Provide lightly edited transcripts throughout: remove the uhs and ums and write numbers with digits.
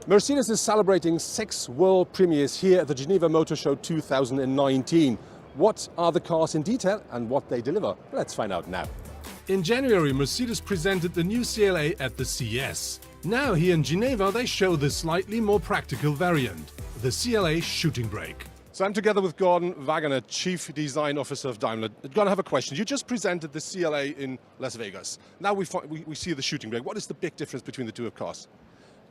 Mercedes is celebrating 6 world premieres here at the Geneva Motor Show 2019. What are the cars in detail and what they deliver? Let's find out now. In January, Mercedes presented the new CLA at the CES. Now here in Geneva they show the slightly more practical variant, the CLA Shooting Brake. So I'm together with Gordon Wagner, Chief Design Officer of Daimler. Gordon, I have a question. You just presented the CLA in Las Vegas. Now we see the Shooting Brake. What is the big difference between the two cars?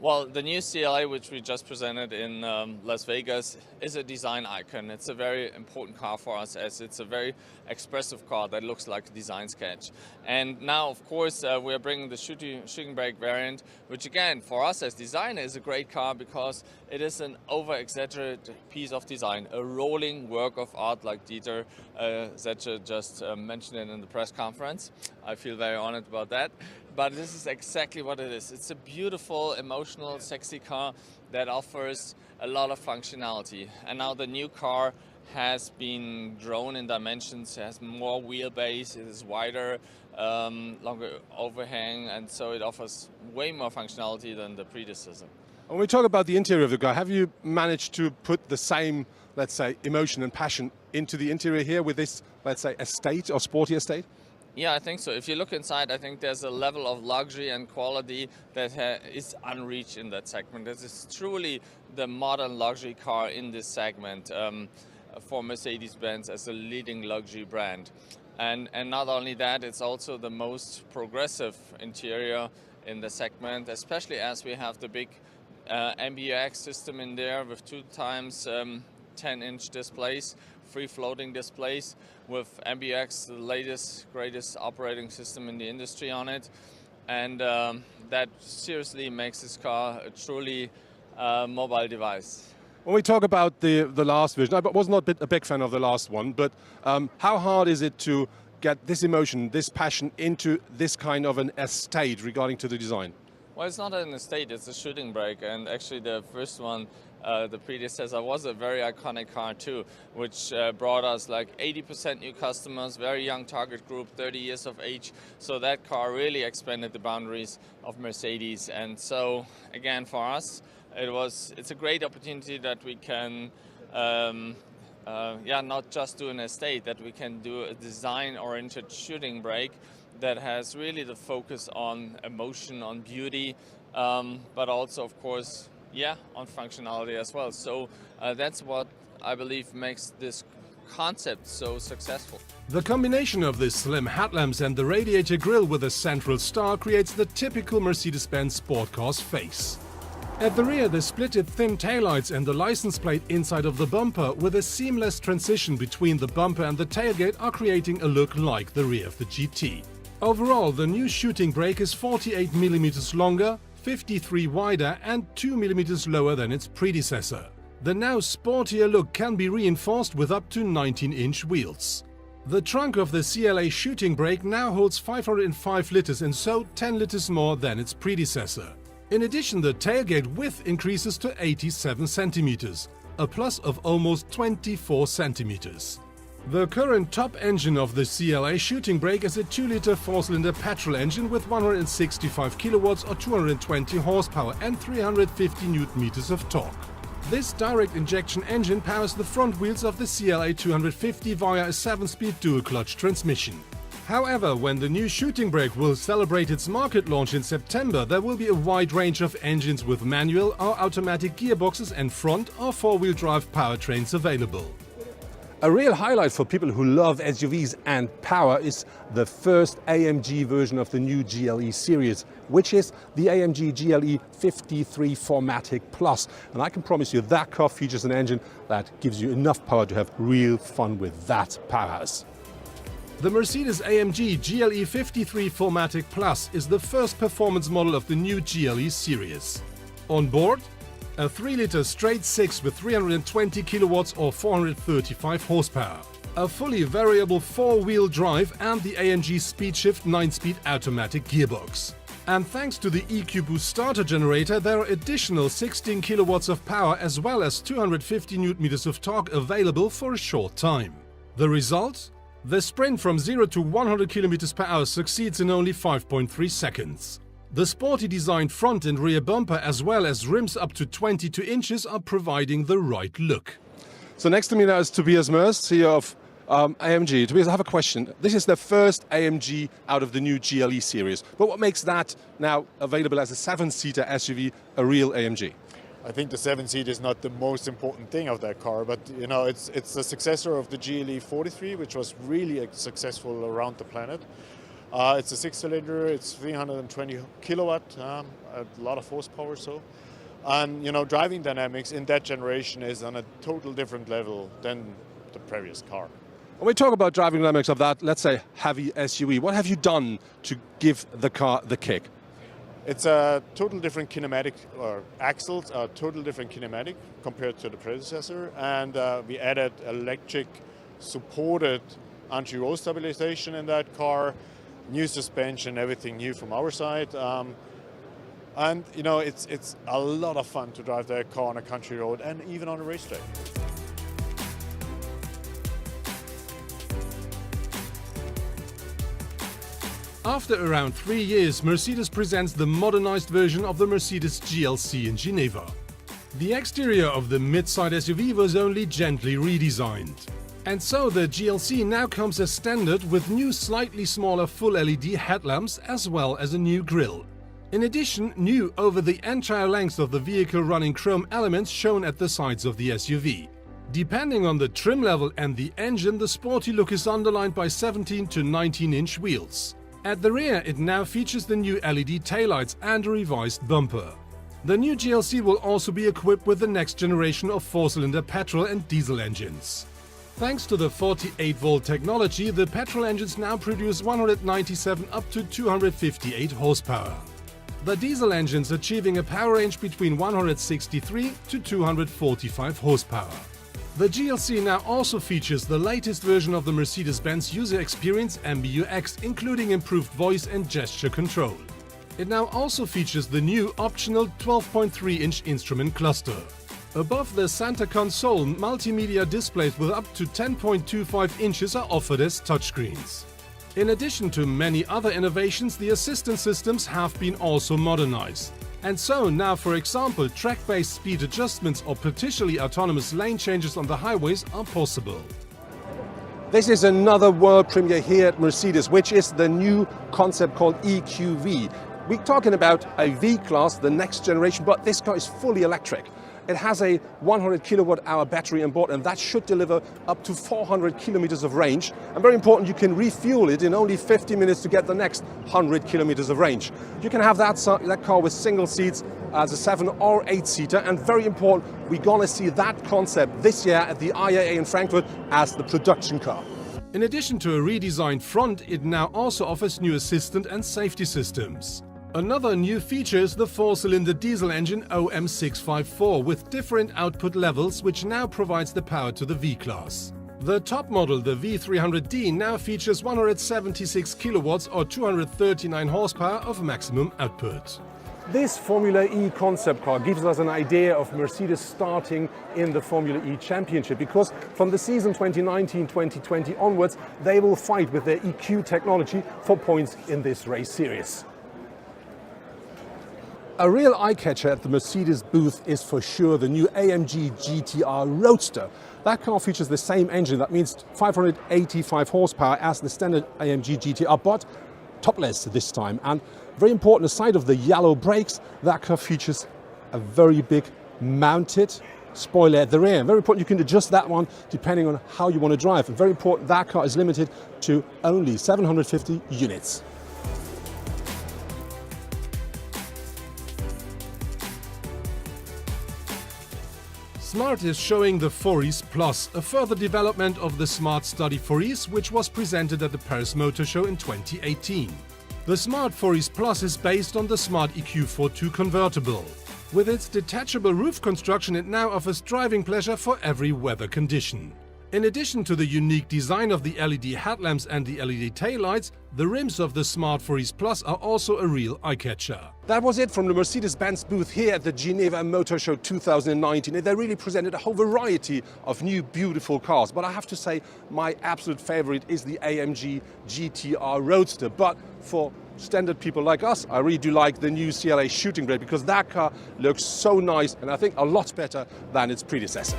Well, the new CLA, which we just presented in Las Vegas, is a design icon. It's a very important car for us as it's a very expressive car that looks like a design sketch. And now, of course, we are bringing the shooting brake variant, which again, for us as designers, is a great car because it is an over-exaggerated piece of design, a rolling work of art like Dieter Zetsche just mentioned it in the press conference. I feel very honored about that. But this is exactly what it is. It's a beautiful, emotional, sexy car that offers a lot of functionality. And now the new car has been grown in dimensions, it has more wheelbase, it is wider, longer overhang, and so it offers way more functionality than the predecessor. When we talk about the interior of the car, have you managed to put the same, let's say, emotion and passion into the interior here with this, let's say, estate or sporty estate? Yeah, I think so. If you look inside, I think there's a level of luxury and quality that is unreached in that segment. This is truly the modern luxury car in this segment for Mercedes-Benz as a leading luxury brand. And not only that, it's also the most progressive interior in the segment, especially as we have the big MBUX system in there with 2 times 10-inch displays, free-floating displays with MBUX, the latest, greatest operating system in the industry on it. And that seriously makes this car a truly mobile device. When we talk about the last version, I was not a big fan of the last one, but how hard is it to get this emotion, this passion into this kind of an estate regarding to the design? Well, it's not an estate, it's a shooting brake, and actually the first one, the predecessor, was a very iconic car too, which brought us like 80% new customers, very young target group, 30 years of age, so that car really expanded the boundaries of Mercedes. And so again, for us, it's a great opportunity that we can not just do an estate, that we can do a design-oriented shooting brake that has really the focus on emotion, on beauty, but also, of course, on functionality as well. So that's what I believe makes this concept so successful. The combination of the slim headlamps and the radiator grille with a central star creates the typical Mercedes-Benz sport car's face. At the rear, the splitted thin taillights and the license plate inside of the bumper with a seamless transition between the bumper and the tailgate are creating a look like the rear of the GT. Overall, the new shooting brake is 48 mm longer, 53 wider and 2 mm lower than its predecessor. The now sportier look can be reinforced with up to 19-inch wheels. The trunk of the CLA Shooting Brake now holds 505 liters and so 10 liters more than its predecessor. In addition, the tailgate width increases to 87 centimeters, a plus of almost 24 centimeters. The current top engine of the CLA Shooting Brake is a 2-liter 4-cylinder petrol engine with 165 kilowatts or 220 horsepower and 350 newton-meters of torque. This direct injection engine powers the front wheels of the CLA 250 via a 7-speed dual-clutch transmission. However, when the new Shooting Brake will celebrate its market launch in September, there will be a wide range of engines with manual or automatic gearboxes and front or 4-wheel drive powertrains available. A real highlight for people who love SUVs and power is the first AMG version of the new GLE series, which is the AMG GLE E53 4MATIC Plus. And I can promise you that car features an engine that gives you enough power to have real fun with that powerhouse. The Mercedes AMG GLE E53 4MATIC Plus is the first performance model of the new GLE series. On board, a 3-liter straight-six with 320 kilowatts or 435 horsepower, a fully variable 4-wheel drive and the AMG SpeedShift 9-speed automatic gearbox. And thanks to the EQV starter generator, there are additional 16 kilowatts of power as well as 250 newton-meters of torque available for a short time. The result? The sprint from 0 to 100 km/h succeeds in only 5.3 seconds. The sporty designed front and rear bumper as well as rims up to 22 inches are providing the right look. So next to me now is Tobias Mörs, CEO of AMG. Tobias, I have a question. This is the first AMG out of the new GLE series, but what makes that now available as a 7-seater SUV a real AMG? I think the 7-seat is not the most important thing of that car, but you know, it's the successor of the GLE 43, which was really successful around the planet. It's a 6-cylinder, it's 320 kilowatt, a lot of horsepower. And you know, driving dynamics in that generation is on a total different level than the previous car. When we talk about driving dynamics of that, let's say, heavy SUV, what have you done to give the car the kick? It's a total different kinematic, or axles are total different kinematic compared to the predecessor, and we added electric supported anti-roll stabilization in that car, new suspension, everything new from our side. And you know, it's a lot of fun to drive that car on a country road and even on a racetrack. After around 3 years, Mercedes presents the modernized version of the Mercedes GLC in Geneva. The exterior of the mid-side SUV was only gently redesigned. And so the GLC now comes as standard with new slightly smaller full LED headlamps as well as a new grille. In addition, new over the entire length of the vehicle running chrome elements shown at the sides of the SUV. Depending on the trim level and the engine, the sporty look is underlined by 17 to 19-inch wheels. At the rear, it now features the new LED taillights and a revised bumper. The new GLC will also be equipped with the next generation of 4-cylinder petrol and diesel engines. Thanks to the 48-volt technology, the petrol engines now produce 197 up to 258 horsepower. The diesel engines achieving a power range between 163 to 245 horsepower. The GLC now also features the latest version of the Mercedes-Benz user experience MBUX, including improved voice and gesture control. It now also features the new optional 12.3-inch instrument cluster. Above the center console, multimedia displays with up to 10.25 inches are offered as touchscreens. In addition to many other innovations, the assistance systems have been also modernized. And so now, for example, track-based speed adjustments or partially autonomous lane changes on the highways are possible. This is another world premiere here at Mercedes, which is the new concept called EQV. We're talking about a V-Class, the next generation, but this car is fully electric. It has a 100 kilowatt-hour battery on board, and that should deliver up to 400 kilometers of range. And very important, you can refuel it in only 50 minutes to get the next 100 kilometers of range. You can have that car with single seats as a 7 or 8-seater, and very important, we're gonna see that concept this year at the IAA in Frankfurt as the production car. In addition to a redesigned front, it now also offers new assistant and safety systems. Another new feature is the 4-cylinder diesel engine OM654 with different output levels, which now provides the power to the V-Class. The top model, the V300D, now features 176 kilowatts or 239 horsepower of maximum output. This Formula E concept car gives us an idea of Mercedes starting in the Formula E Championship, because from the season 2019-2020 onwards, they will fight with their EQ technology for points in this race series. A real eye-catcher at the Mercedes booth is for sure the new AMG GT R Roadster. That car features the same engine, that means 585 horsepower as the standard AMG GT R, but topless this time. And very important, aside of the yellow brakes, that car features a very big mounted spoiler at the rear. Very important, you can adjust that one depending on how you want to drive. And very important, that car is limited to only 750 units. Smart is showing the 4EASE Plus, a further development of the Smart Study 4EASE, which was presented at the Paris Motor Show in 2018. The Smart 4EASE Plus is based on the Smart EQ42 convertible. With its detachable roof construction, it now offers driving pleasure for every weather condition. In addition to the unique design of the LED headlamps and the LED taillights, the rims of the Smart 4EASE Plus are also a real eye-catcher. That was it from the Mercedes-Benz booth here at the Geneva Motor Show 2019. They really presented a whole variety of new beautiful cars. But I have to say, my absolute favorite is the AMG GT R Roadster. But for standard people like us, I really do like the new CLA Shooting Brake because that car looks so nice and I think a lot better than its predecessor.